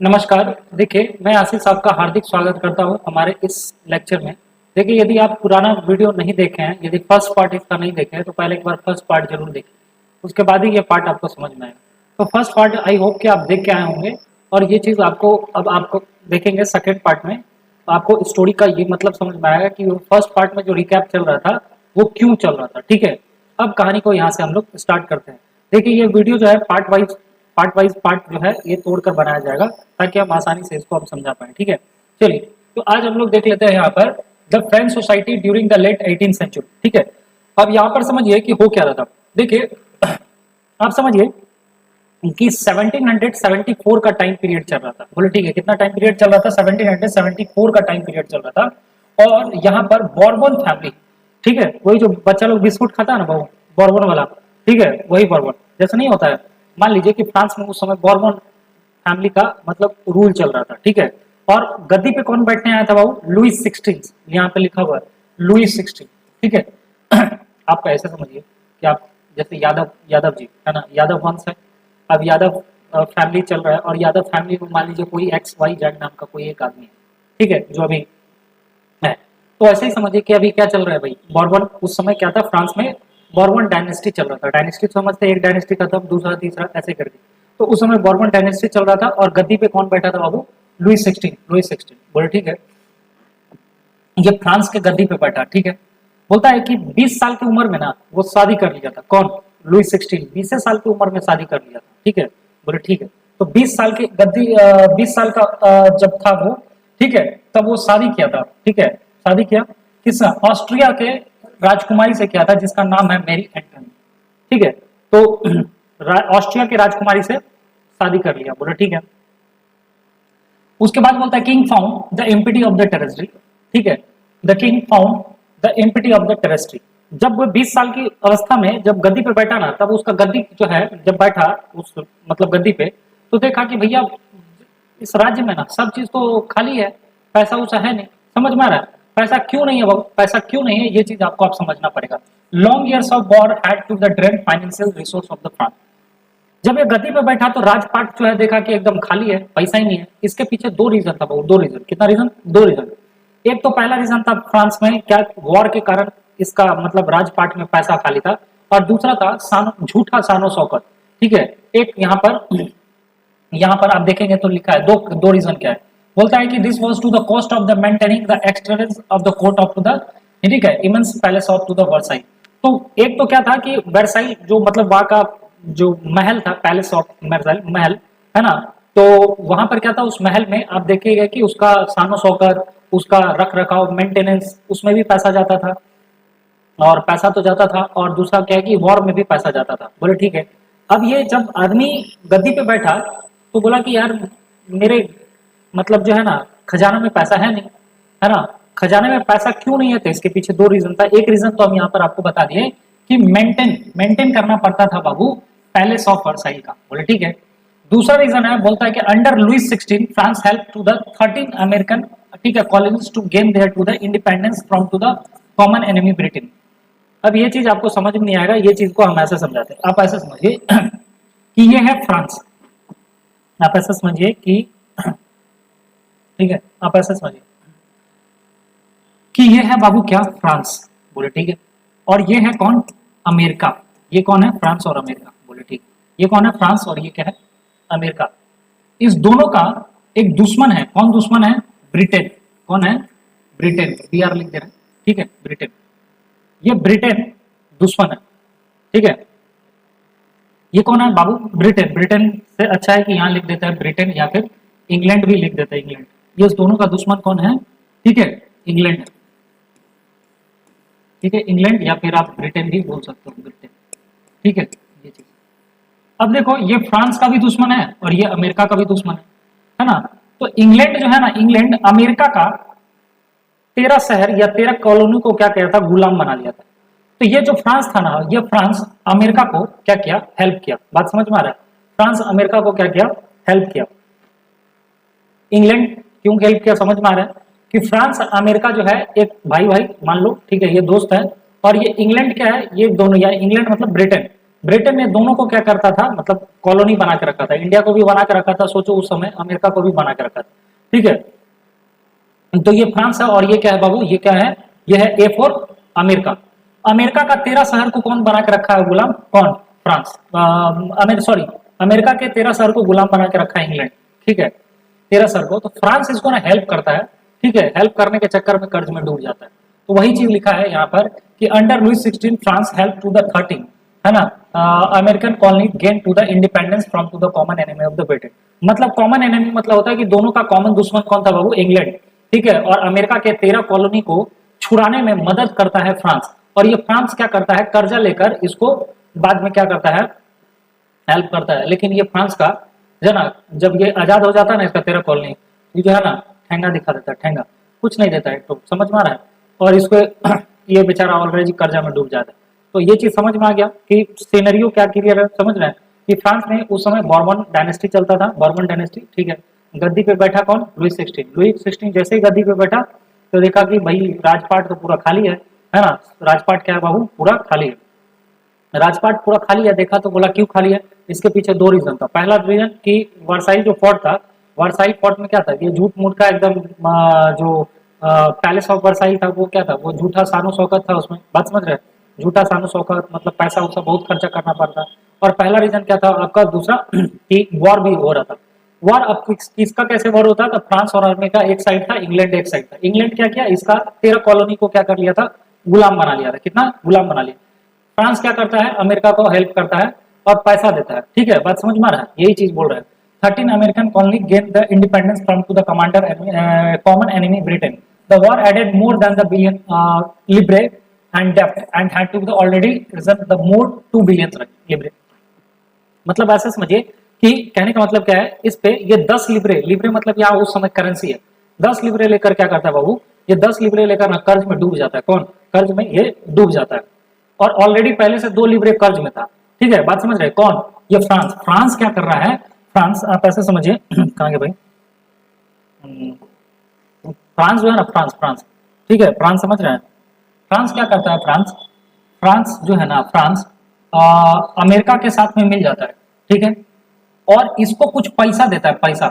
नमस्कार। देखिए, मैं आशीष आपका हार्दिक स्वागत करता हूं हमारे इस लेक्चर में। देखिए, यदि आप पुराना वीडियो नहीं देखे हैं, यदि फर्स्ट पार्ट इसका नहीं देखे हैं, तो पहले एक बार फर्स्ट पार्ट जरूर देखें, उसके बाद ही ये पार्ट आपको समझ में आएगा। तो फर्स्ट पार्ट आई होप कि आप देख के आए होंगे, और ये चीज़ आपको अब आपको देखेंगे सेकेंड पार्ट में, तो आपको स्टोरी का ये मतलब समझ में आएगा कि वो फर्स्ट पार्ट में जो रिकैप चल रहा था वो क्यों चल रहा था। ठीक है, अब कहानी को यहाँ से हम लोग स्टार्ट करते हैं। देखिए, ये वीडियो जो है पार्ट वाइज पार्ट जो है ये तोड़कर बनाया जाएगा, ताकि हम आसानी से इसको हम समझा पाए। ठीक है, चलिए, तो आज हम लोग देख लेते हैं यहाँ पर the French society during the late 18th century. ठीक है, अब यहाँ पर समझिए कि हो क्या रहा था। देखिए, आप समझिए कि 1774 का टाइम पीरियड चल रहा था। बोले ठीक है, कितना टाइम पीरियड चल रहा था? 1774 का टाइम पीरियड चल रहा था। और यहाँ पर बॉर्बन फैमिली, ठीक है, वही जो बच्चा लोग बिस्कुट खाता है ना, वो बॉर्बन वाला, ठीक है, वही बॉर्बन जैसा नहीं होता है। मान लीजिए कि फ्रांस में उस समय बॉर्बन फैमिली का मतलब रूल चल रहा था। ठीक है, और गद्दी पे कौन बैठने आया था बाबू? लुईस 16, यहाँ पे लिखा हुआ है लुईस 16। ठीक है, आप ऐसे समझिए कि आप जैसे यादव जी है ना, यादव वंश है। अब यादव फैमिली चल रहा है, और यादव फैमिली में मान लीजिए कोई XYZ नाम का कोई एक आदमी है, ठीक है, जो अभी है। तो ऐसे ही समझिए कि अभी क्या चल रहा है भाई, बॉर्बन उस समय क्या था फ्रांस में, बॉर्बन डायनेस्टी चल रहा था। डायनेस्टी समझते, एक डायनेस्टी खत्म, दूसरा तीसरा ऐसे करके। तो उस समय बॉर्बन डायनेस्टी चल रहा था, और गद्दी पे कौन बैठा था बाबू? लुईस 16 बोले ठीक है, ये फ्रांस के गद्दी पे बैठा। ठीक है, बोलता है कि 20 साल की उम्र में ना वो शादी कर लिया था। कौन? लुईस 16 20 साल की उम्र में शादी कर लिया था। ठीक है, बोले ठीक है, तो 20 साल की गद्दी 20 साल का जब था वो, ठीक है, तब वो शादी किया था। ठीक है, शादी किया किस? ऑस्ट्रिया के राजकुमारी से किया था, जिसका नाम है मेरी एंटनी। ठीक है, तो ऑस्ट्रिया के राजकुमारी से शादी कर लिया। बोले ठीक है, उसके बाद बोलता है king found the empty of the treasury. ठीक है, the king found the empty of the treasury. जब वो 20 साल की अवस्था में जब गद्दी पे बैठा ना, तब उसका गद्दी जो है जब बैठा उस मतलब गद्दी पे, तो देखा कि भैया इस राज्य में ना सब चीज तो खाली है, पैसा वैसा है नहीं। समझ में आ रहा है? पैसा क्यों नहीं है बाबू? पैसा क्यों नहीं है, ये चीज आपको आप समझना पड़ेगा। Long years of war had to the drain financial resource of the France. जब ये गद्दी पे बैठा तो राजपाट जो है देखा कि एकदम खाली है, पैसा ही नहीं है। इसके पीछे दो रीजन था बाबू, दो रीजन। कितना रीजन? दो रीजन। एक तो पहला रीजन था फ्रांस में क्या, वॉर के कारण इसका मतलब राजपाट में पैसा खाली था, और दूसरा था झूठा सानो शौकत। ठीक है, एक यहाँ पर आप देखेंगे तो लिखा है दो दो रीजन क्या है। बोलता है कि this was to the cost of the maintaining the existence of the court of to the, ठीक है, immense palace of to the Versailles. तो एक तो क्या था कि वर्साई जो मतलब वहां का जो महल था, पैलेस ऑफ महल है ना, तो वहां पर क्या था, उस महल में आप देखिएगा कि उसका सानो शौकत, उसका रख रखाव, मेंटेनेंस, उसमें भी पैसा जाता था। और पैसा तो जाता था, और दूसरा क्या है कि वॉर में भी पैसा जाता था। बोले ठीक है, अब ये जब आदमी गद्दी पे बैठा तो बोला कि यार मेरे मतलब जो है ना खजाना में पैसा है नहीं, है ना। खजाने में पैसा क्यों नहीं है, तो इसके पीछे दो रीजन था। एक रीजन तो हम यहाँ पर आपको बता दिए कि मेंटेन करना पड़ता था बाबू पैलेस ऑफ वर्साई का। बोले ठीक है, दूसरा रीजन है, बोलता है कि under Louis 16 France help to the 13 American, ठीक है, colonies to gain their to the independence from to the common enemy Britain. अब ये चीज आपको समझ में नहीं आएगा, ये चीज को हम ऐसे समझाते हैं। आप ऐसे समझिए कि ये है फ्रांस। आप ऐसे समझिए कि ठीक है, आप ऐसे समझिए कि ये है बाबू क्या, फ्रांस। बोले ठीक है, और ये है कौन? अमेरिका। ये कौन है? फ्रांस और अमेरिका। बोले ठीक, ये कौन है? फ्रांस, और ये क्या है? अमेरिका। इस दोनों का एक दुश्मन है। कौन दुश्मन है? ब्रिटेन। कौन है? ब्रिटेन। BR लिख दे रहे हैं, ठीक है, ब्रिटेन। ये ब्रिटेन दुश्मन है। ठीक है, ये कौन है बाबू? ब्रिटेन। ब्रिटेन से अच्छा है कि यहाँ लिख देता है ब्रिटेन, या फिर इंग्लैंड भी लिख देता है, इंग्लैंड। ये इस दोनों का दुश्मन कौन है? ठीक है, इंग्लैंड है। ठीक है, इंग्लैंड, या फिर आप ब्रिटेन भी बोल सकते हो, ब्रिटेन। ठीक है, ये चीज। अब देखो, ये फ्रांस का भी दुश्मन है, और ये अमेरिका का भी दुश्मन है ना। तो इंग्लैंड जो है ना, इंग्लैंड अमेरिका का 13 शहर या 13 कॉलोनी को क्या किया था? गुलाम बना लिया था। तो ये जो फ्रांस था ना, ये फ्रांस अमेरिका को क्या किया? हेल्प किया। बात समझ में आ रहा है? फ्रांस अमेरिका को क्या किया? हेल्प किया। इंग्लैंड क्यों हेल्प किया? समझ में आ रहा है कि फ्रांस अमेरिका जो है एक भाई भाई मान लो, ठीक है, ये दोस्त है। और ये इंग्लैंड क्या है? ये दोनों, या इंग्लैंड मतलब ब्रिटेन, ब्रिटेन ने दोनों को क्या करता था, मतलब कॉलोनी बना के रखा था, इंडिया को भी बना के रखा था, सोचो उस समय अमेरिका को भी बना के रखा था, ठीक है। तो ये फ्रांस है और ये क्या है बाबू, ये क्या है, ये है ए फॉर अमेरिका। अमेरिका का 13 शहर को कौन बना के रखा है गुलाम, कौन, फ्रांस, सॉरी, अमेरिका के 13 शहर को गुलाम बना के रखा है इंग्लैंड, ठीक है, 13 शहर को। तो फ्रांस इसको ना हेल्प करता है, ठीक है, हेल्प करने के चक्कर में कर्ज में डूब जाता है। तो वही चीज लिखा है यहाँ पर कि under Louis 16 France help to the 13, है ना, American colony gain to the independence from to the common enemy of the Britain. मतलब कॉमन एनिमी मतलब होता है कि दोनों का कॉमन दुश्मन कौन था बाबू, इंग्लैंड, ठीक है, और अमेरिका के 13 कॉलोनी को छुड़ाने में मदद करता है फ्रांस। और ये फ्रांस क्या करता है, कर्जा लेकर इसको बाद में क्या करता है, हेल्प करता है। लेकिन ये फ्रांस का जो ना, जब ये आजाद हो जाता है ना इसका 13 कॉलोनी, ये जो है ना ठेंगा दिखा देता है, ठेंगा, कुछ नहीं देता है, तो समझ में आ रहा है, और इसको ये बेचारा ऑलरेडी कर्जा में डूब जाता है। तो ये चीज समझ में आ गया कि सिनेरियो क्या क्लियर है, समझ रहे हैं कि फ्रांस में उस समय बॉर्बन डायनेस्टी चलता था, बॉर्बन डायनेस्टी, ठीक है, गद्दी पे बैठा कौन, लुइस 16। लुइस 16 जैसे ही गद्दी पे बैठा तो देखा कि भाई राजपाट तो पूरा खाली है ना, राजपाट क्या है बाबू, पूरा खाली है, राजपाट पूरा खाली है। देखा तो बोला क्यों खाली है, इसके पीछे दो रीजन था। पहला रीजन कि वर्साइल जो फोर्ट था, वर्साइल फोर्ट में क्या था, ये झूठ मूठ का एकदम जो पैलेस ऑफ वर्साइल था वो क्या था, वो झूठा सानो शौकत था उसमें, बात समझ रहे, झूठा सानो शौकत, मतलब पैसा वैसा बहुत खर्चा करना पड़ता। और पहला रीजन क्या था आपका, दूसरा कि वॉर भी हो रहा था। वॉर अब किसका कैसे वॉर होता था, फ्रांस और अमेरिका एक साइड था, इंग्लैंड एक साइड था। इंग्लैंड क्या किया, इसका 13 कॉलोनी को क्या कर लिया था, गुलाम बना लिया था, कितना गुलाम बना लिया। फ्रांस क्या करता है, अमेरिका को हेल्प करता है और पैसा देता है, ठीक है, बात समझ में आ रहा है, यही चीज बोल रहे हैं। 13 American colony gain the independence from to the commander common enemy Britain. The war added more than the billion Libre and dept and had to be already region the more 2 billion Libre. मतलब ऐसा समझिए कि कहने का मतलब क्या है, इस पे ये 10 लिब्रे, लिब्रे मतलब यहाँ उस समय करेंसी है, 10 लिब्रे लेकर क्या करता है बाबू, ये 10 लिब्रे लेकर ना कर्ज में डूब जाता है, कौन, कर्ज में ये डूब जाता है, और ऑलरेडी पहले से 2 लिब्रे कर्ज में था, ठीक है, बात समझ रहे, कौन, ये फ्रांस। फ्रांस क्या कर रहा है, फ्रांस आप ऐसे समझिए कहाँ गए भाई, फ्रांस जो है ना, फ्रांस, फ्रांस, ठीक है, फ्रांस समझ रहे हैं, फ्रांस क्या करता है, फ्रांस, फ्रांस जो है ना, फ्रांस अमेरिका के साथ में मिल जाता है, ठीक है, और इसको कुछ पैसा देता है, पैसा,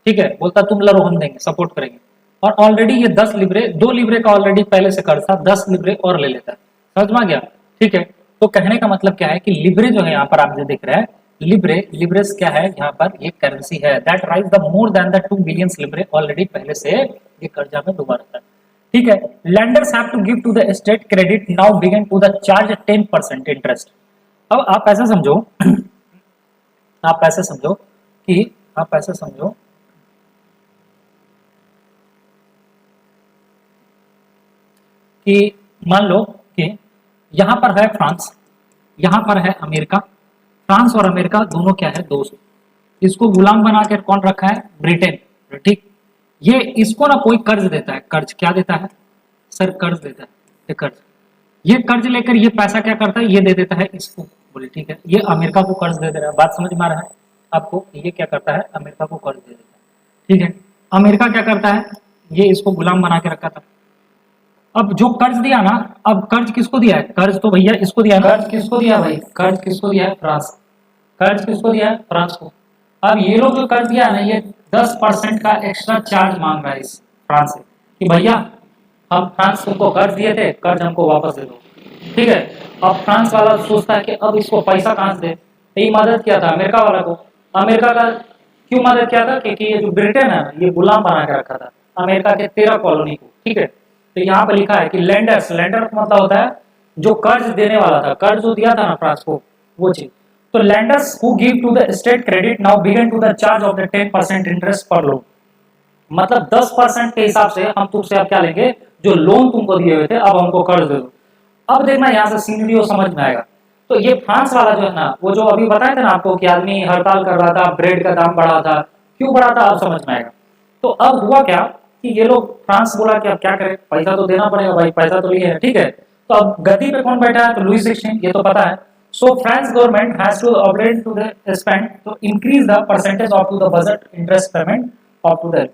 ठीक है, बोलता तुम लड़ो हम देंगे, सपोर्ट करेंगे। और ऑलरेडी ये 10 लिब्रे, 2 लिब्रे का ऑलरेडी पहले से कर्ज था, 10 लिब्रे और ले लेता है, समझ में आ गया, ठीक है। तो कहने का मतलब क्या है कि लिब्रे जो है यहाँ पर आप जो देख रहे हैं, लिब्रे, लिब्रेस क्या है यहाँ पर, ये करेंसी है, that rise the more than the 2 billion Libre, already पहले से ये कर्जा में डूबा रहता है, ठीक है। Lenders have to give to the state credit now begin to the charge 10% interest. अब आप ऐसा समझो आप ऐसे समझो कि आप ऐसे समझो कि मान लो कि यहां पर है फ्रांस, यहां पर है अमेरिका, फ्रांस और अमेरिका दोनों क्या है, दोस्त। इसको गुलाम बना कर कौन रखा है, ब्रिटेन, ठीक। ये इसको ना कोई कर्ज देता है, कर्ज क्या देता है सर, कर्ज देता है, ये कर्ज, ये कर्ज लेकर ये पैसा क्या करता है, ये दे देता है इसको, बोले ठीक है, ये अमेरिका को कर्ज दे दे रहा है, बात समझ में आ रहा है आपको, ये क्या करता है, अमेरिका को कर्ज दे देता है, ठीक है। अमेरिका क्या करता है, ये इसको गुलाम बना के रखा था। अब जो कर्ज दिया ना, अब कर्ज किसको दिया है, कर्ज तो भैया इसको दिया ना, कर्ज किसको दिया भाई, कर्ज किसको दिया है, फ्रांस, कर्ज किसको दिया है, फ्रांस को। अब ये लोग जो कर्ज दिया है ना, ये 10% का एक्स्ट्रा चार्ज मांग रहा है इस फ्रांस से कि भैया हम फ्रांस को कर्ज दिए थे, कर्ज हमको वापस दे दो, ठीक है। अब फ्रांस वाला सोचता है कि अब इसको पैसा कहां से दे, ये मदद किया था अमेरिका वाला को, अमेरिका का क्यों मदद किया था, क्योंकि ये जो ब्रिटेन है ये गुलाम बना के रखा था अमेरिका के 13 कॉलोनी को, ठीक है। तो यहाँ पर लिखा है कि लेंडर्स, लेंडर मतलब होता है जो कर्ज देने वाला था, कर्ज जो दिया था ना फ्रांस को, वो चीज। तो lenders who give to the state credit now begin to the charge of the 10% interest पर लोन। मतलब 10% के हिसाब से हम तुमसे अब क्या लेंगे, जो लोन तुमको दिए हुए थे अब हमको कर्ज दे दो। अब देखना यहाँ से सीनरियो समझ में आएगा। तो ये फ्रांस वाला जो है ना, वो जो अभी बताया था ना आपको कि आदमी हड़ताल कर रहा था, ब्रेड का दाम बढ़ा था, क्यों बढ़ा था अब समझ में आएगा। तो अब हुआ क्या कि ये लोग, फ्रांस बोला कि अब क्या करें, पैसा तो देना पड़ेगा भाई, पैसा तो लिए है, ठीक है। तो अब गद्दी पे कौन बैठा है, तो लुइस 16, ये तो पता है। So France government has to obligate to the spend to increase the percentage of to the budget interest payment of to the,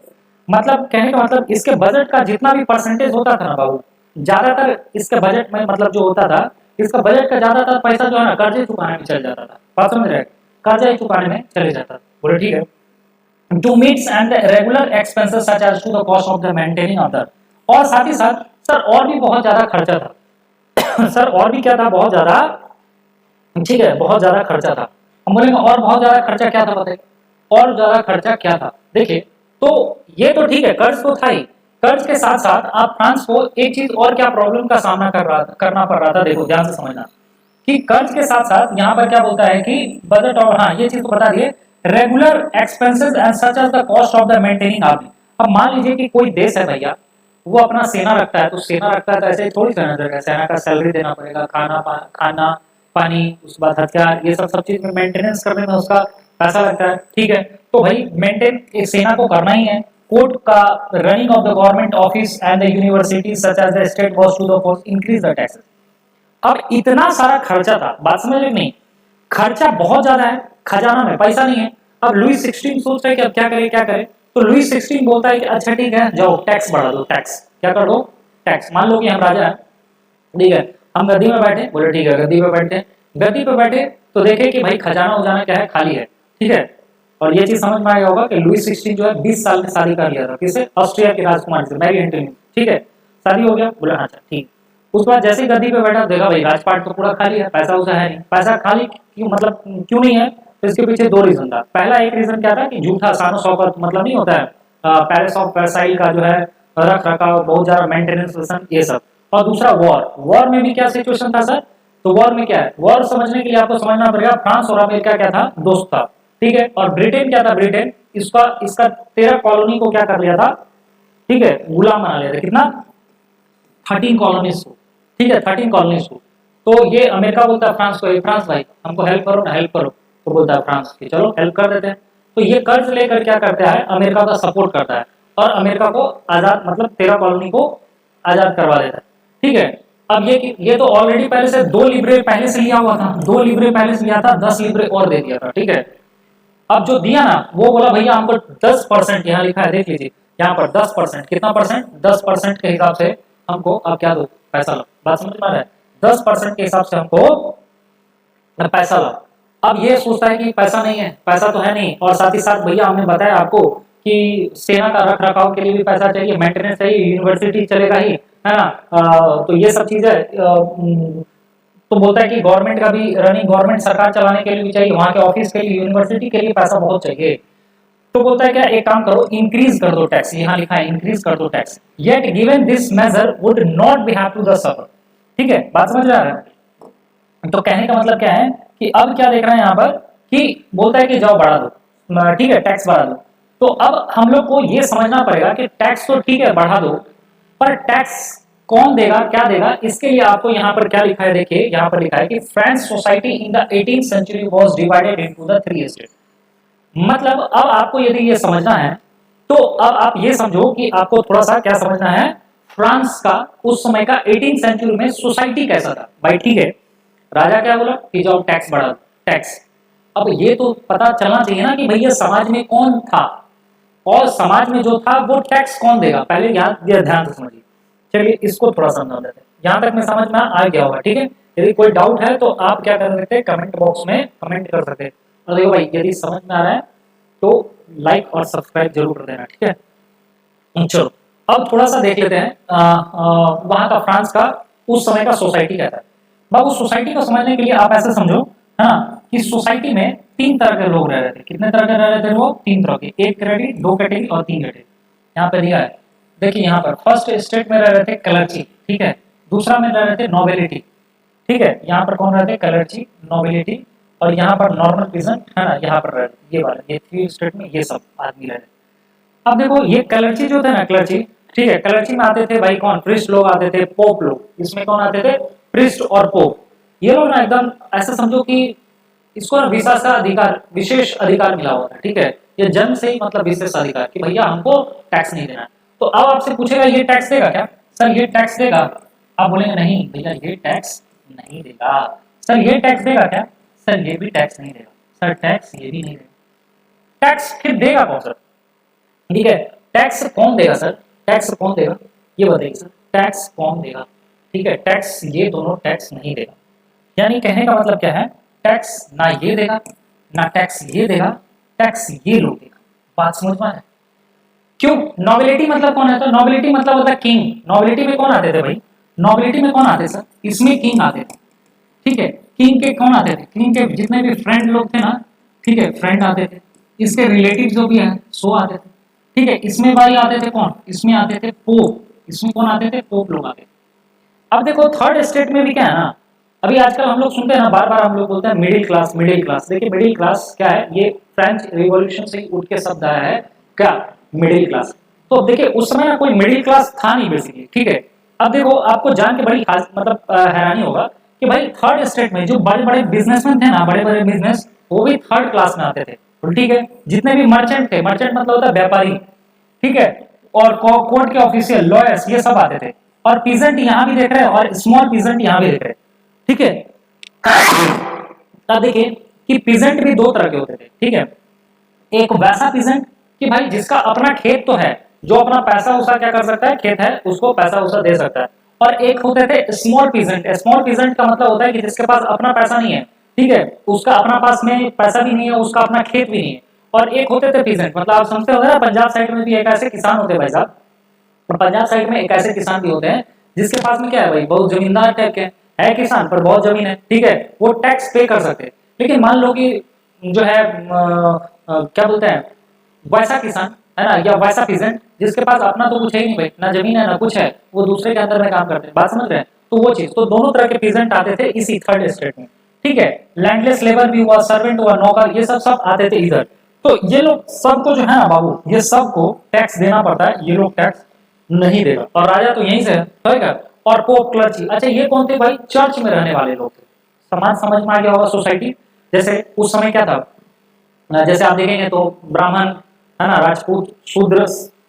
मतलब कहने का मतलब इसके बजट का जितना भी परसेंटेज होता था ना बाबू, ज्यादातर इसके बजट में मतलब जो होता था इसका बजट का ज्यादातर पैसा जो है ना कर्जे चुकाने में चल जाता था। बात समझ रहे हैं, कर्जा चुकाने में चले जाता था। बोले ठीक है, to meets and regular expenses such as to the cost of the maintaining of the, और साथ ही साथ सर और भी बहुत ज्यादा खर्चा था सर और भी क्या था, बहुत ज्यादा, ठीक है, बहुत ज्यादा खर्चा था। हम बोलेंगे और बहुत ज्यादा खर्चा क्या था बताइए, और ज्यादा खर्चा क्या था। देखिए तो ये तो ठीक है, कर्ज तो था ही, कर्ज के साथ साथ आप फ्रांस को एक चीज और क्या प्रॉब्लम का सामना करना पड़ रहा था। देखो ध्यान से समझना कि कर्ज के साथ साथ यहाँ पर क्या बोलता है कि बजट, और हाँ ये चीज तो बता दिए, regular expenses and such as the cost of the maintaining army. अब मान लीजिए कि कोई देश है भैया, वो अपना सेना रखता है, तो सेना रखता है तो ऐसे थोड़ी सेना रखेगा, सेना का सैलरी देना पड़ेगा, खाना पानी, उसके बाद हथियार, ये सब चीज में मेंटेनेंस करने में उसका पैसा लगता है। ठीक है, तो भाई मेंटेन एक सेना को करना ही है। कोर्ट का running of the government office and the university such as the state was to the force increase the taxes. अब इतना सारा खर्चा था, बात समझ में नहीं, खर्चा बहुत ज्यादा है, खजाना में पैसा नहीं है। अब लुई 16 सोच रहे हैं कि अब क्या करे, तो लुई 16 बोलता है कि अच्छा ठीक है, जाओ टैक्स बढ़ा दो, टैक्स क्या कर दो, टैक्स। मान लो कि हम राजा है, ठीक है, हम गद्दी में बैठे, बोले ठीक है गद्दी पे बैठे, गद्दी पे बैठे तो देखे कि भाई खजाना उजाना क्या है, खाली है। ठीक है, और ये चीज समझ में आया होगा कि लुई 16 जो है 20 साल में शादी कर लिया था, किसे, ऑस्ट्रिया के राजकुमारी से, मैरी एंटोनी। ठीक है, शादी हो गया, बोला अच्छा ठीक। उसके बाद जैसे ही गद्दी पे बैठा, देखा भाई राजपाट तो पूरा खाली है, पैसा उसा है नहीं। पैसा खाली क्यों, मतलब क्यों नहीं है, तो इसके पीछे दो रीजन था। पहला एक रीजन क्या था कि झूठा शानो शौकत, मतलब नहीं होता है पैलेस ऑफ वर्साइल का जो है रख रखाव, बहुत ज्यादा मेंटेनेंस, ये सब। और दूसरा वॉर, वॉर में भी क्या सिचुएशन था सर, तो वॉर में क्या है, वॉर समझने के लिए आपको समझना पड़ेगा फ्रांस और अमेरिका क्या था, दोस्त था। ठीक है, और ब्रिटेन क्या था, ब्रिटेन इसका 13 कॉलोनी को क्या कर लिया था, ठीक है, गुलाम बना लिया था। कितना, 13 कॉलोनीज को। ठीक है, 13 कॉलोनीज को। तो ये अमेरिका बोलता है फ्रांस को, फ्रांस भाई हमको हेल्प करो ना, हेल्प करो, तो बोलता है फ्रांस की चलो हेल्प कर देते हैं। तो ये कर्ज लेकर क्या करता है, अमेरिका का सपोर्ट करता है और अमेरिका को आजाद, मतलब 13 कॉलोनी को आजाद करवा देता है। ठीक है, अब ये तो ऑलरेडी पहले से 2 लिब्रे पहले से लिया हुआ था, 2 लिब्रे पहले से लिया था, 10 लिब्रे और दे दिया था। ठीक है, अब जो दिया ना वो बोला भैया हमको 10%, यहाँ लिखा है देख लीजिए, यहाँ पर 10%, कितना परसेंट, 10% के हिसाब से हमको अब क्या दो, पैसा लो। बात समझ में आ रहा है, 10% के हिसाब से हमको पैसा लो। अब ये सोचता है कि पैसा नहीं है, पैसा तो है नहीं, और साथ ही साथ भैया हमने बताया आपको कि सेना का रख रखाव के लिए भी पैसा चाहिए, मेंटेनेंस चाहिए, यूनिवर्सिटी चलेगा ही, है ना, तो ये सब चीजें, तो बोलता है कि गवर्नमेंट का भी रनिंग, गवर्नमेंट सरकार चलाने के लिए भी चाहिए, वहां के ऑफिस के लिए, यूनिवर्सिटी के लिए पैसा बहुत चाहिए। तो बोलता है क्या, एक काम करो, इंक्रीज कर दो टैक्स, यहाँ लिखा है इंक्रीज कर दो tax, yet given this measure would not be have to the suffer. ठीक है, बात समझ रहा है। तो कहने का मतलब क्या है कि अब क्या देख रहे हैं यहाँ पर कि बोलता है कि जाओ बढ़ा दो, ठीक है, टैक्स बढ़ा दो। तो अब हम लोग को ये समझना पड़ेगा कि टैक्स तो ठीक है बढ़ा दो, पर टैक्स कौन देगा, क्या देगा, इसके लिए आपको यहाँ पर क्या लिखा है, देखिए यहाँ पर लिखा है कि French society in the 18th century was divided into the 3 state. मतलब अब आपको यदि ये समझना है तो अब आप ये समझो कि आपको थोड़ा सा क्या समझना है, फ्रांस का उस समय का 18th सेंचुरी में सोसाइटी कैसा था। भाई ठीक है, राजा क्या बोला कि जाओ टैक्स बढ़ा दो, टैक्स। अब ये तो पता चलना चाहिए ना कि भैया समाज में कौन था, और समाज में जो था वो टैक्स कौन देगा, पहले यहाँ ध्यान से समझिए। चलिए इसको थोड़ा समझा देते हैं, यहाँ तक में समझ में आ गया होगा। ठीक है, यदि कोई डाउट है तो आप क्या कर सकते हैं, कमेंट बॉक्स में कमेंट कर सकते हैं। और देखो भाई यदि समझ में आ रहा है तो लाइक और सब्सक्राइब जरूर कर देना। ठीक है, चलो अब थोड़ा सा देख लेते हैं वहां का फ्रांस का उस समय का सोसाइटी क्या था। बाबू सोसाइटी को समझने के लिए आप ऐसे समझो हाँ कि सोसाइटी में 3 तरह के लोग रह रहे थे। कितने तरह के रह रहे थे वो, 3 तरह के, 1 कैटेगरी, 2 कैटेगरी और 3 कैटेगरी। यहाँ पे दिया है, देखिए यहाँ पर फर्स्ट स्टेट में रह रहे थे क्लर्ची, ठीक है, दूसरा में रह रहे थे नोबिलिटी, ठीक है, यहाँ पर कौन रहते, क्लर्ची, नोबिलिटी, और यहाँ पर नॉर्मल पीजेंट, है ना, यहाँ पर ये वाले, ये 3 स्टेट में ये सब आदमी रहे। अब देखो ये क्लर्ची जो थे ना, क्लर्ची, ठीक है, क्लर्ची में आते थे भाई कौन, प्रिस्ट लोग आते थे, पोप लोग, इसमें कौन आते थे, प्रिस्ट और पोप। ये लोग ना एकदम ऐसे समझो कि इसको ना विशेष अधिकार मिला हुआ था। ठीक है, ये जन्म से ही मतलब विशेष अधिकार कि भैया हमको टैक्स नहीं देना। तो अब आपसे पूछेगा ये टैक्स देगा क्या, सर ये टैक्स देगा, आप बोलेंगे नहीं भैया ये टैक्स नहीं देगा। सर ये टैक्स देगा क्या, सर ये भी टैक्स नहीं देगा। सर टैक्स ये भी नहीं देगा। टैक्स फिर देगा कौन सर, ठीक है, टैक्स कौन देगा सर, टैक्स कौन देगा ये बताइए सर, टैक्स कौन देगा। ठीक है, टैक्स ये दोनों टैक्स नहीं देगा। यानी कहने का मतलब क्या है, टैक्स ना ये देगा ना टैक्स ये देगा, टैक्स ये लोग देगा। बात समझ में है? क्यों? नॉबिलिटी मतलब कौन है? तो नॉबिलिटी मतलब होता है किंग। नॉबिलिटी में कौन आते थे भाई? नॉबिलिटी में कौन आते सर? इसमें किंग आते थे, ठीक है। किंग के कौन आते थे? किंग के जितने भी फ्रेंड लोग थे ना, ठीक है, फ्रेंड आते थे। इसके रिलेटिव जो भी है सो आते थे, ठीक है। इसमें भाई आते थे कौन? इसमें आते थे पोप। इसमें कौन आते थे? पोप लोग आते थे। अब देखो थर्ड स्टेट में भी क्या है ना, अभी आजकल हम लोग सुनते हैं ना, बार बार हम लोग बोलते हैं मिडिल क्लास मिडिल क्लास। देखिए मिडिल क्लास क्या है, ये फ्रेंच रिवॉल्यूशन से उठ के शब्द आया है क्या, मिडिल क्लास। तो देखिए उस समय ना कोई मिडिल क्लास था नहीं बेसिकली, ठीक है। अब देखो आपको जान के बड़ी मतलब हैरानी होगा कि भाई थर्ड स्टेट में जो बड़े बड़े बिजनेसमैन थे ना, बड़े बड़े बिजनेस, वो भी थर्ड क्लास में आते थे, ठीक है। जितने भी मर्चेंट थे, मर्चेंट मतलब होता है व्यापारी, ठीक है, और कोर्ट के ऑफिशियल लॉयर्स, ये सब आते थे। और पीजेंट यहाँ भी देख रहे हैं और स्मॉल पीजेंट यहाँ भी देख रहे हैं, ठीक है। अब देखिए कि पीजेंट भी दो तरह के होते थे, ठीक है। एक वैसा पीजेंट कि भाई जिसका अपना खेत तो है, जो अपना पैसा उसा क्या कर सकता है, खेत है उसको पैसा उसा दे सकता है। और एक होते थे स्मॉल पीजेंट। स्मॉल पीजेंट का मतलब होता है कि जिसके पास अपना पैसा नहीं है, ठीक है, उसका अपना पास में पैसा भी नहीं है, उसका अपना खेत भी नहीं है। और एक होते थे पीजेंट, मतलब आप समझते हो ना, पंजाब साइड में भी एक ऐसे किसान होते हैं भाई साहब। और पंजाब साइड में एक ऐसे किसान भी होते हैं जिसके पास में क्या है भाई, बहुत जमींदार टाइप के है किसान, पर बहुत जमीन है, ठीक है, वो टैक्स पे कर सकते हैं। लेकिन मान लो कि जो है क्या बोलते हैं, वैसा किसान है ना, या वैसा पीजेंट जिसके पास अपना तो कुछ है ही नहीं भाई, ना जमीन है ना कुछ है, वो दूसरे के अंदर में काम करते हैं। बात समझ रहे हैं? तो वो चीज, तो दोनों तरह के पीजेंट आते थे इसी थर्ड स्टेट में, ठीक है। लैंडलेस लेबर भी हुआ, सर्वेंट हुआ, नौकर, ये सब सब आते थे इधर। तो ये लोग सबको जो है ना बाबू, ये सबको टैक्स देना पड़ता है, ये लोग टैक्स नहीं देगा। और राजा तो यहीं से है, ठीक है। और पोप क्लर्ची, अच्छा ये कौन थे भाई? चर्च में रहने वाले लोग थे। समाज समझ में आ गया होगा, सोसाइटी। जैसे उस समय क्या था, जैसे आप देखेंगे तो ब्राह्मण है ना, राजपूत, शूद्र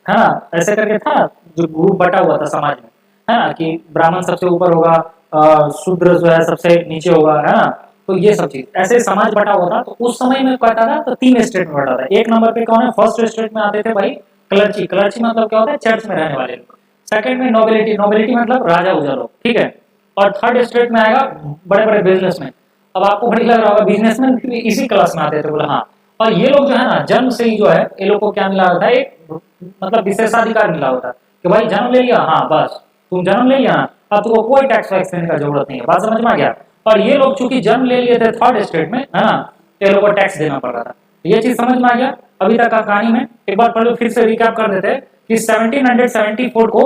है ना, ऐसे करके था जो ग्रुप बटा हुआ था समाज में, है ना, कि ब्राह्मण सबसे ऊपर होगा, शूद्र जो है सबसे नीचे होगा, है ना। तो ये सब चीज ऐसे समाज बटा हुआ था। तो उस समय में कहता था तो तीन स्टेट में बटा था। एक नंबर पे कौन है? फर्स्ट स्टेट में आते थे भाई क्लर्ची। क्लर्ची मतलब क्या होता है? चर्च में रहने वाले लोग। सेकंड में नोबिलिटी। नोबिलिटी मतलब राजा उजा लोग, ठीक है। और थर्ड स्टेट में आएगा बड़े बड़े बिजनेसमैन। अब आपको बड़ी लग रहा होगा बिजनेसमैन इसी क्लास में आते थे, बोला हाँ। और ये लोग जो है ना, जन्म से ही जो है ये लोग को क्या मिला होता है, एक मतलब विशेषाधिकार मिला होता है कि भाई जन्म ले लिया, हाँ बस तुम जन्म ले लिया, अब तुमको कोई टैक्स वैक्स देने का जरूरत नहीं है। बात समझ में आ गया? और ये लोग चूंकि जन्म ले लिए थे थर्ड स्टेट में, है ना, तो ये लोग को टैक्स देना पड़ रहा था। ये चीज समझ में आ गया? अभी तक का कहानी में एक बार पहले फिर से रिकैप कर देते हैं कि 1774 को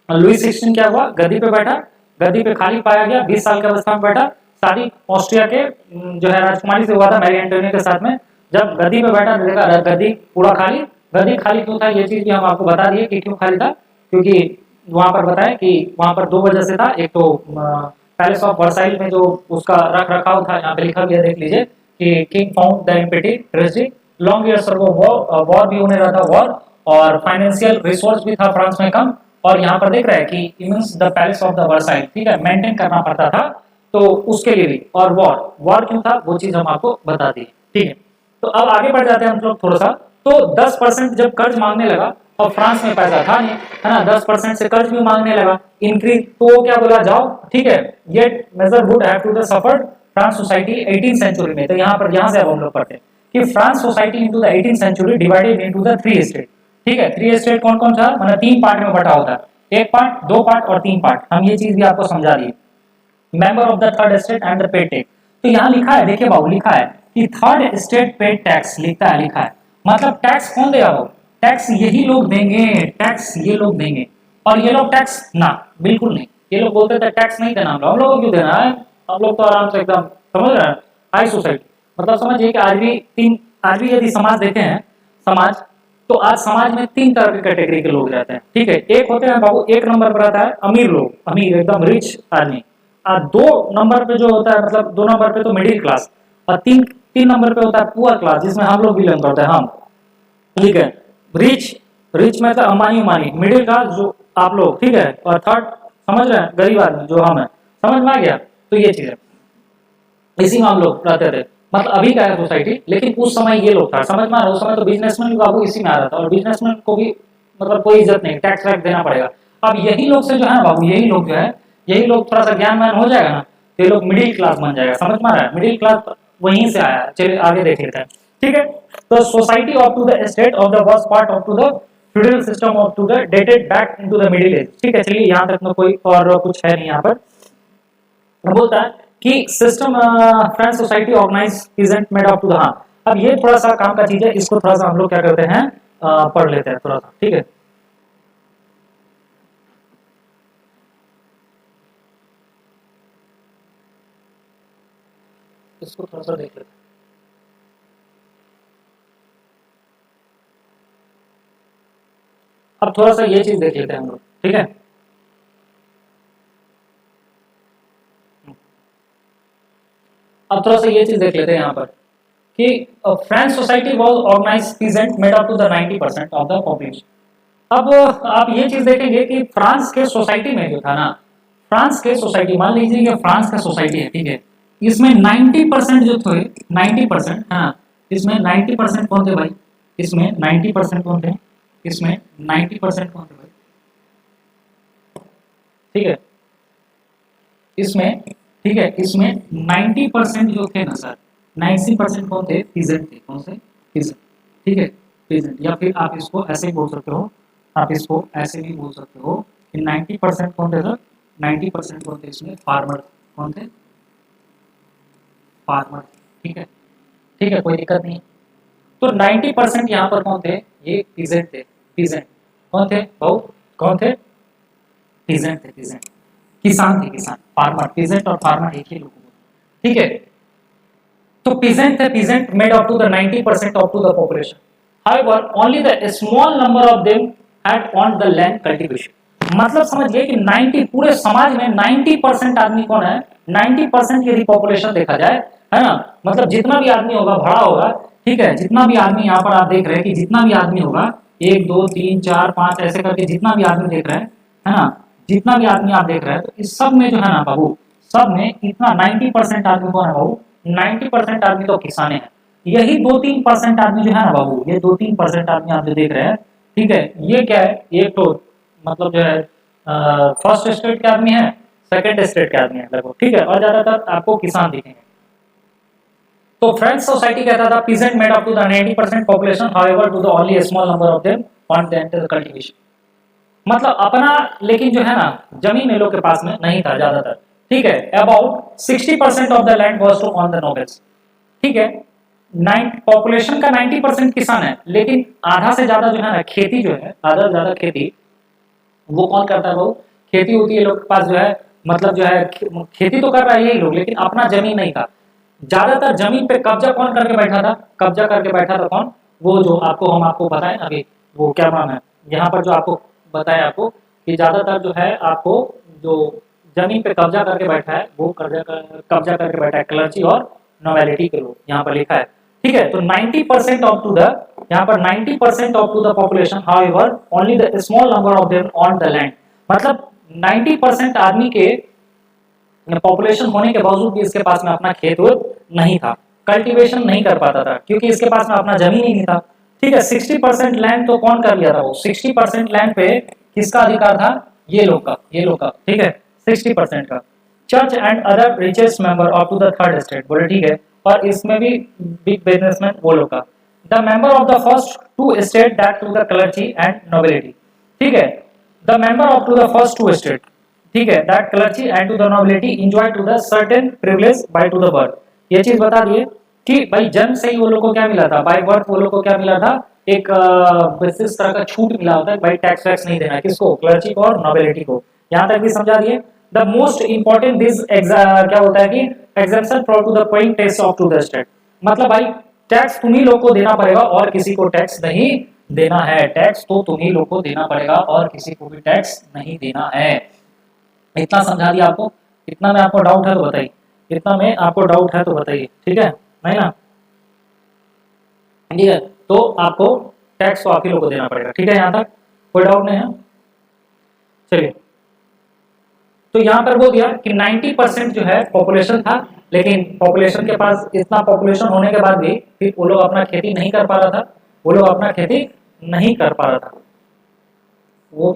लुई 16 क्या हुआ, गद्दी पे बैठा, गद्दी पे खाली पाया गया, 20 साल की अवस्था में बैठा। शादी ऑस्ट्रिया के जो है राजकुमारी से हुआ था, मैरी एंटोनियो के साथ में। जब गद्दी पे बैठा देखा गद्दी पूरा खाली। गद्दी खाली क्यों था, ये चीज भी हम आपको बता दिए कि क्यों खाली था। क्योंकि वहां पर बताया कि वहां पर दो वजह से था। एक तो पैलेस ऑफ वर्साइल में जो उसका रख रखाव था, यहाँ पे लिखा भी है, देख लीजिए कि king found the empty treasury, long years वो वॉर भी होने रहा था, वॉर, और फाइनेंशियल रिसोर्स भी था फ्रांस में कम। और यहाँ पर देख रहे हैं कि immense the palace of the Versailles, ठीक है, मेंटेन करना पड़ता था, तो उसके लिए भी। और वॉर, वॉर क्यों था वो चीज हम आपको बता दी, ठीक है। तो अब आगे बढ़ जाते हैं हम लोग थोड़ा सा। तो 10% जब कर्ज मांगने लगा, और फ्रांस में पैसा था नहीं, है ना, 10% से कर्ज भी मांगने लगा, इंक्रीज, तो क्या बोला, जाओ, ठीक है, ये major would have to the suffered France society 18th century में। तो यहाँ पर यहाँ से अब हम लोग पढ़ते हैं कि France society into the 18th century divided into the 3 state, ठीक है। 3 स्टेट कौन कौन सा, मतलब 3 पार्ट में बटा होता है, 1 पार्ट, 2 पार्ट और 3 पार्ट। हम ये चीज भी आपको समझा दिए। Member of the third state and the pay tax. तो यहाँ लिखा है, देखिए बाबू, लिखा है कि थर्ड स्टेट पे टैक्स, लिखता है, लिखा है, मतलब टैक्स कौन देगा? वो टैक्स यही लोग देंगे, टैक्स ये लोग देंगे। और ये लोग टैक्स ना, बिल्कुल नहीं। ये लोग बोलते थे टैक्स नहीं देना, हम लोगों को क्यों देना है, हम लोग तो आराम से एकदम, समझ रहे हैं, हाई सोसाइटी। मतलब समझिए कि आज भी यदि समाज देखे हैं, समाज, तो आज समाज में 3 तरह के कैटेगरी के लोग रहते हैं, ठीक है। एक होते हैं बाबू, 1 नंबर पर आता है अमीर लोग, अमीर एकदम रिच आदमी। 2 नंबर पे जो होता है, मतलब 2 नंबर पे तो मिडिल क्लास, और 3 नंबर पे होता है पुअर क्लास, जिसमें हम लोग बिलोंग करते हैं, हम, ठीक है। रिच, रिच में तो अंबानी उमानी, मिडिल क्लास जो आप लोग, ठीक है, और थर्ड समझ रहे हैं, गरीब आदमी जो हम है। समझ में आ गया? तो ये चीज है, इसी में हम लोग रहते थे। मतलब अभी का है सोसाइटी, लेकिन उस समय ये लोग था, समझ में आ रहा है? उस समय तो बिजनेसमैन भी बाबू इसी में आ रहा था, और बिजनेसमैन को भी मतलब कोई इज्जत नहीं, टैक्स वैक्स देना पड़ेगा। अब यही लोग से जो है ना बाबू, यही लोग जो है, यही लोग थोड़ा सा ज्ञानवान हो जाएगा ना, तो ये लोग मिडिल क्लास बन जाएगा। समझ में आ रहा है? मिडिल क्लास वहीं से आया। चलिए आगे देख लेते हैं। ठीक है, तो society of to the state of the was part of to the feudal system of to the dated back into the middle age. ठीक है, चलिए यहाँ तक में कोई और कुछ है नहीं यहाँ पर। बोलता है कि system French society organise peasant made of to the, हाँ अब ये थोड़ा सा काम का चीज है, इसको थोड़ा सा हम लोग क्या करते हैं पढ़ लेते हैं थोड़ा सा। ठीक है, इसको थोड़ा सा देख लेते हैं। अब थोड़ा सा ये चीज देख लेते हैं हम लोग। ठीक है, अब थोड़ा सा ये चीज देख लेते हैं यहाँ पर कि French society was organised peasant made up to the 90% of the population. अब आप ये चीज देखेंगे कि फ्रांस के सोसाइटी में जो था ना, फ्रांस के सोसाइटी, मान लीजिए कि फ्रांस का सोसाइटी है, ठीक है, इसमें 90% जो थे, 90%, हाँ इसमें 90% कौन थे भाई, इसमें 90% कौन थे, इसमें 90% कौन थे भाई, ठीक है, इसमें, ठीक है, इसमें 90% जो थे ना सर, 90% कौन थे, पीजेंट थे। कौन से? पीजेंट। ठीक है, पीजेंट, या फिर आप इसको ऐसे ही बोल सकते हो, आप इसको ऐसे भी बोल सकते हो कि 90% कौन थे सर, 90% कौन थे इसमें, फार्मर। कौन थे? फार्मर। ठीक है, ठीक है, कोई दिक्कत नहीं। तो 90% यहाँ पर कौन थे, ये पीजेंट थे। पीजेंट कौन थे भाऊ, कौन थे? पीजेंट थे, पीजेंट, किसान थे, किसान, फार्मर। पीजेंट और फार्मर एक ही लोग। ठीक है, तो peasant थे, peasant made up to the 90% of to the population. However, only the small number of them had on the land cultivation. मतलब समझिए कि 90, पूरे समाज में 90% आदमी कौन है, 90% यदि पॉपुलेशन देखा जाए, है ना, मतलब जितना भी आदमी होगा भरा होगा, ठीक है, जितना भी आदमी यहाँ पर आप देख रहे हैं कि जितना भी आदमी होगा, 1 2 3 4 5 ऐसे करके जितना भी आदमी देख रहे हैं, है ना, जितना भी आदमी आप देख रहे हैं, तो इस सब में जो है ना बाबू, सब में इतना 90% आदमी कौन है बाबू, 90% आदमी तो किसाने हैं। यही 2-3% आदमी जो है ना बाबू, ये 2-3% आदमी आप जो देख रहे हैं, ठीक है, ये क्या है, ये तो मतलब जो है फर्स्ट स्टेट के आदमी है, सेकंड स्टेट के आदमी है लगभग, ठीक है, और ज्यादातर आपको किसान दिखेंगे। तो फ्रेंच सोसाइटी कहता था peasant made up to the 90% population, however to the only small number of them want the enter cultivation. मतलब अपना, लेकिन जो है ना जमीन इन लोग के पास में नहीं था ज्यादातर। ठीक है, about 60% of the land was to on the nobles. ठीक है, पॉपुलेशन का 90% किसान है, लेकिन आधा से ज्यादा जो है ना खेती जो है, आधा से ज्यादा खेती वो कौन करता है, वो खेती होती है लोग के पास जो है, मतलब जो है खेती तो कर रहा है यही लोग, लेकिन अपना जमीन नहीं था। ज्यादातर जमीन पे कब्जा कौन करके बैठा था, कब्जा करके बैठा था कौन, वो जो आपको हम आपको बताएं अभी, वो क्या नाम है यहाँ पर जो आपको बताया आपको कि ज्यादातर जो है आपको जो जमीन पे कब्जा करके बैठा है, वो कब्जा करके बैठा है क्लर्जी और नोवेलिटी के लोग, यहाँ पर लिखा है। ठीक है, तो 90% ऑफ टू द, यहाँ पर 90% of to the population, however only the small number of them on the land. मतलब 90% आदमी के पॉपुलेशन होने के बावजूद भी इसके पास में अपना खेत नहीं था, कल्टीवेशन नहीं कर पाता था, क्योंकि इसके पास में अपना जमीन ही नहीं था। ठीक है, 60% लैंड तो कौन कर लिया था, वो 60% लैंड पे किसका अधिकार था, ये लोग का, ये लोग का। ठीक है, 60% का। Church and other richest member of to the third state, बोले ठीक है, और इसमें भी बिग बिजनेसमैन वो लोग का। The member of the first to state that to the clergy and nobility. ठीक है, the member of to the first to state, ठीक है, that clergy and to the nobility enjoy to the certain privilege by to the birth. ये चीज बता दिए कि भाई जन्म से ही वो लोग को क्या मिला था, बाय बर्थ वो लोग को क्या मिला था, एक विशेष तरह का छूट मिला होता है, भाई टैक्स वैक्स नहीं देना, किसको, क्लर्जी को और नोबिलिटी को। यहाँ तक भी समझा दिए। द मोस्ट इंपॉर्टेंट दिस क्या होता है कि exemption from to the paying tax of to the state. मतलब भाई टैक्स तुम ही लोग को देना पड़ेगा और किसी को टैक्स नहीं देना है, टैक्स तो तुम ही लोग को देना पड़ेगा और किसी को भी टैक्स नहीं देना है। इतना समझा दिया आपको, इतना में आपको डाउट है तो बताइए, इतना में आपको डाउट है तो बताइए, ठीक है, नहीं ना, ठीक है, तो आपको टैक्स तो आप ही लोग को देना पड़ेगा। ठीक है, यहाँ तक कोई डाउट नहीं है। चलिए, तो यहाँ पर बोल दिया कि 90% जो है पॉपुलेशन था, लेकिन पॉपुलेशन के पास इतना पॉपुलेशन होने के बाद भी फिर वो लोग अपना खेती नहीं कर पा रहा था, वो लोग अपना खेती नहीं कर पा रहा था। वो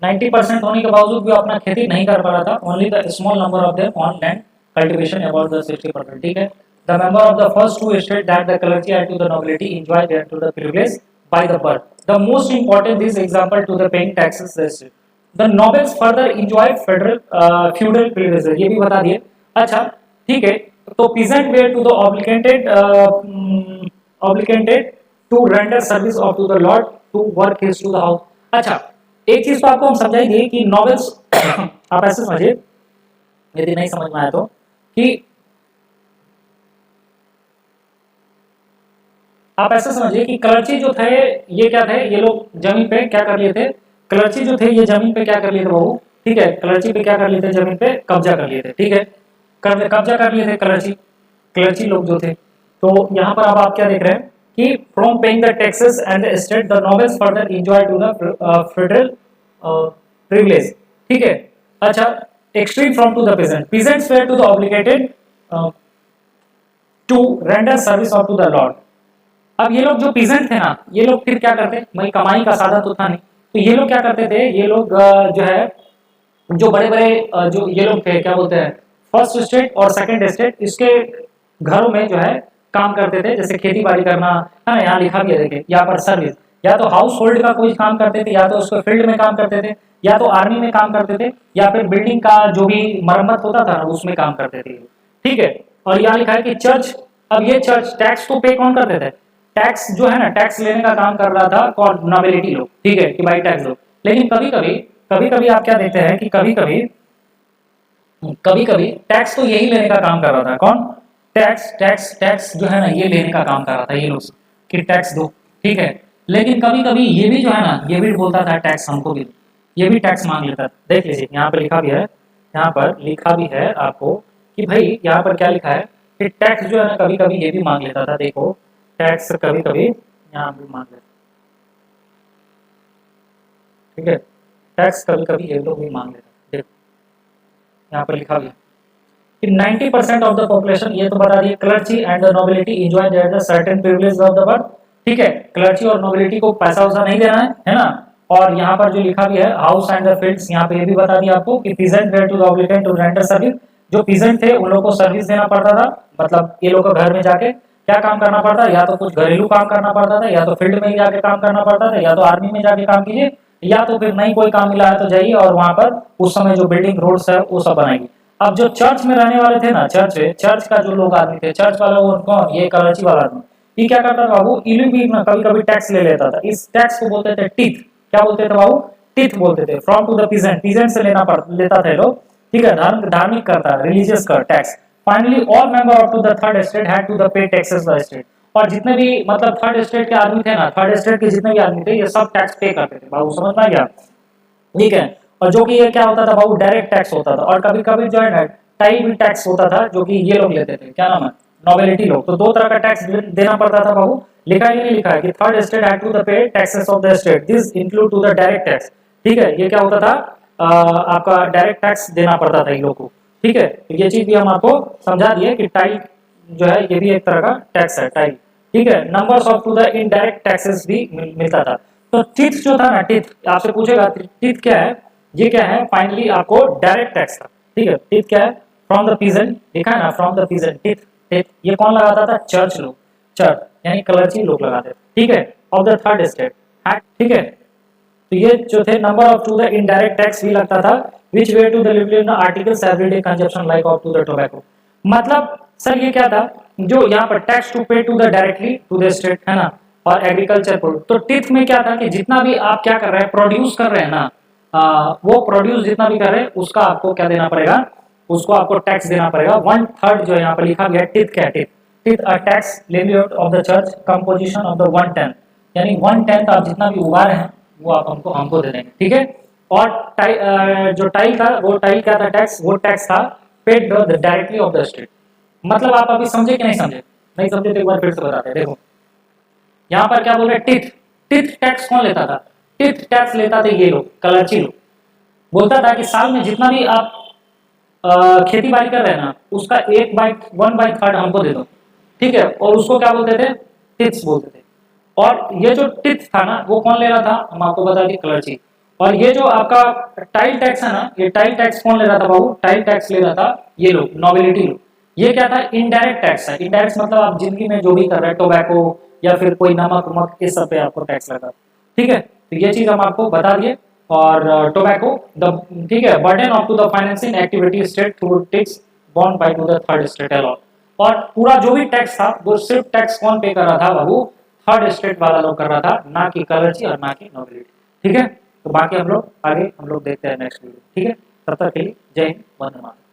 90% होने के बावजूद भी अपना खेती नहीं कर पा रहा था। Only the small number of them on land cultivation about the 60%। ठीक है, the member of the first to state that the clergy and to the nobility enjoy their to the privilege by the birth. The most important this example to the paying taxes the state. The nobles further enjoy federal feudal privileges, ये भी बता दिए। अच्छा ठीक है, तो peasant were to the obligated to render service of to the lord to work his to the house। अच्छा एक चीज तो आपको हम समझाई दिए कि नॉवेल्स आप ऐसे समझिए, यदि नहीं समझ में आया तो, कि आप ऐसे समझिए कि क्लर्ची जो थे ये क्या थे, ये लोग जमीन पे क्या कर लिए थे, क्लर्ची जो थे ये जमीन पे क्या कर लिए थे बहू, ठीक है, क्लर्ची पे क्या कर लिए थे, जमीन पे कब्जा कर लिए थे। ठीक है, कब्जा कर लिए थे क्लर्ची, क्लर्ची लोग जो थे। तो यहाँ पर अब आप क्या देख रहे हैं कि from paying the taxes and the state the nobles further enjoy to the federal privilege. ठीक है, अच्छा extreme from to the peasant, peasants were to the obligated to render service of to the lord। अब ये लोग जो peasant थे ना, ये लोग फिर क्या करते, भाई कमाई का साधन तो था नहीं, तो ये लोग क्या करते थे, ये लोग जो है जो बड़े बड़े जो ये लोग थे क्या बोलते हैं फर्स्ट स्टेट और सेकंड स्टेट, इसके घरों में जो है काम करते थे, जैसे खेती बाड़ी करना है ना, यहाँ लिखा भी है देखिए यहाँ पर सर्विस, या तो हाउस होल्ड का कोई काम करते थे, या तो उसको फील्ड में काम करते थे, या तो आर्मी में काम करते थे, या फिर बिल्डिंग का जो भी मरम्मत होता था उसमें काम करते थे। ठीक है, और यहाँ लिखा है कि चर्च, अब ये चर्च टैक्स तो पे कौन करते थे, टैक्स जो है ना टैक्स लेने का काम कर रहा था कौन, नॉबिलिटी लोग। ठीक है, कि भाई टैक्स दो, लेकिन कभी कभी आप क्या देखते हैं कि कभी कभी टैक्स तो यही लेने का काम कर रहा था, कौन, टैक्स टैक्स टैक्स जो है ना ये लेने का काम कर रहा था ये लोग कि टैक्स दो। ठीक है, लेकिन कभी कभी ये भी जो है ना ये भी बोलता था टैक्स हमको भी, ये भी टैक्स मांग लेता था। देख लीजिए यहाँ पर लिखा भी है, यहाँ पर लिखा भी है आपको कि भाई यहाँ पर क्या लिखा है कि टैक्स जो है ना कभी कभी ये भी मांग लेता था। देखो टैक्स कभी कभी यहाँ भी मांग लेता, ठीक है, टैक्स कभी कभी ये लोग भी मांग लेता। देखो यहाँ पर लिखा भी है कि 90% ऑफ द पॉपुलेशन, ये तो बता दिए, clergy and the nobility enjoy their the certain privilege of the birth. ठीक है, क्लर्ची और नोबिलिटी को पैसा वैसा नहीं देना है ना। और यहाँ पर जो लिखा भी है हाउस एंड द फील्ड्स, यहाँ पे ये भी बता दिया आपको कि peasant were to the obligate to render service, जो पीजेंट थे उन लोगों को सर्विस देना पड़ता था, मतलब ये लोग को घर में जाके क्या काम करना पड़ता, या तो कुछ घरेलू काम करना पड़ता था, या तो फील्ड में जाके काम करना पड़ता था, या तो आर्मी में जाके काम कीजिए, या तो फिर नहीं कोई काम मिला है तो जाइए और वहां पर उस समय जो बिल्डिंग रोड्स है वो सब बनाएंगे। अब जो चर्च में रहने वाले थे ना, चर्च का जो लोग आदमी थे, चर्च वाला वो कौन, ये कलर्ची वाला आदमी, ये क्या करता था बाबू, इलीगल में कभी कभी टैक्स ले लेता था। इस टैक्स को बोलते थे टीथ, क्या बोलते थे बाबू, टीथ बोलते थे। From to the peasant, peasant से लेता था लोग। ठीक है, धार्मिक करता, रिलीजियस कर tax. Finally all member of to the third state had to the pay taxes the state. और जितने भी मतलब थर्ड स्टेट के आदमी थे ना, थर्ड स्टेट के जितने भी आदमी थे ये सब टैक्स पे करते थे बाबू, समझ में आ गया। ठीक है, और जो कि ये क्या होता था बाबू, डायरेक्ट टैक्स होता था, और कभी कभी जो है ना टाई भी टैक्स होता था, जो कि ये लोग लेते थे, क्या नाम है, नोबिलिटी लोग। तो दो तरह का टैक्स देना पड़ता था बाबू। लिखा ही नहीं लिखा है कि third state had to the pay taxes of the state, this include to the direct tax. ठीक है, ये क्या होता था, आपका डायरेक्ट टैक्स देना पड़ता था इन लोगों को। ठीक है, तो ये चीज भी हम आपको समझा दिए कि टाई जो है ये भी एक तरह का टैक्स है, टाई। ठीक है, numbers of to the indirect taxes भी मिलता था। तो टिथ जो था ना, टिथ आपसे पूछेगा टिथ क्या है, ये क्या है, फाइनली आपको डायरेक्ट टैक्स था। ठीक है, टिथ क्या है, फ्रॉम द पीजेंट, लिखा है ना from the peasant, teeth teeth ये कौन लगाता था, चर्च लोग, चर्च यानी क्लर्ची लोग लगाते थे। ठीक है, ऑफ द थर्ड स्टेट। ठीक है, तो ये जो थे number of to the indirect tax भी लगता था, which were to the living articles everyday consumption like of to the tobacco। मतलब सर ये क्या था, जो यहाँ पर tax to pay to the directly to the state है ना, और एग्रीकल्चर प्रोड्यूस। तो टिथ में क्या था कि जितना भी आप क्या कर रहे हैं, प्रोड्यूस कर रहे हैं ना, वो प्रोड्यूस जितना भी कर रहे हैं उसका आपको क्या देना पड़ेगा, उसको आपको टैक्स देना पड़ेगा। 1/3 जो यहाँ पर लिखा गया टिथ क्या है, teeth a tax levied of the church composition of the 1/10, यानी 1/10 आप जितना भी उगा रहे हैं वो आप हमको दे देंगे। ठीक है, और जो टाइल था वो टाइल क्या था, टैक्स, वो टैक्स था paid directly of the state. मतलब आप अभी समझे कि नहीं समझे, नहीं समझे तो एक बार फिर से बताते हैं। देखो यहाँ पर क्या बोल रहे हैं, टिथ, टिथ टैक्स कौन लेता था, टिथ टैक्स लेता थे ये लोग, क्लर्ची लोग। बोलता था कि साल में जितना भी आप खेती बाड़ी कर रहे हैं ना, उसका 1/3 हमको दे दो। ठीक है, और उसको क्या बोलते थे, टिथ्स बोलते थे। और ये जो टिथ था ना वो कौन ले रहा था, हम आपको बता दें, क्लर्ची। और ये जो आपका टाइल टैक्स है ना, ये टाइल टैक्स कौन ले रहा था बाबू? टाइल टैक्स ले रहा था ये लोग, नोबिलिटी लोग। ये क्या था? इनडायरेक्ट टैक्स है। इनडायरेक्ट मतलब आप जिंदगी में जो भी कर रहे हैं, टोबैको या फिर कोई नमक वमक, इस सब पे आपको टैक्स लगा। ठीक है, तो ये चीज हम आपको बता दिए। और टोबैको द, ठीक है, burden of to the financing activity state through tax bond by to the third state allot. और पूरा जो भी टैक्स था वो सिर्फ टैक्स कौन पे कर रहा था बाबू? थर्ड स्टेट वाला लोग कर रहा था, ना कि कलर्जी और ना कि नोबिलिटी। ठीक है, तो बाकी हम लोग आगे हम लोग देखते हैं नेक्स्ट वीडियो। ठीक है, तब तक के लिए जय हिंद, वंदे मातरम।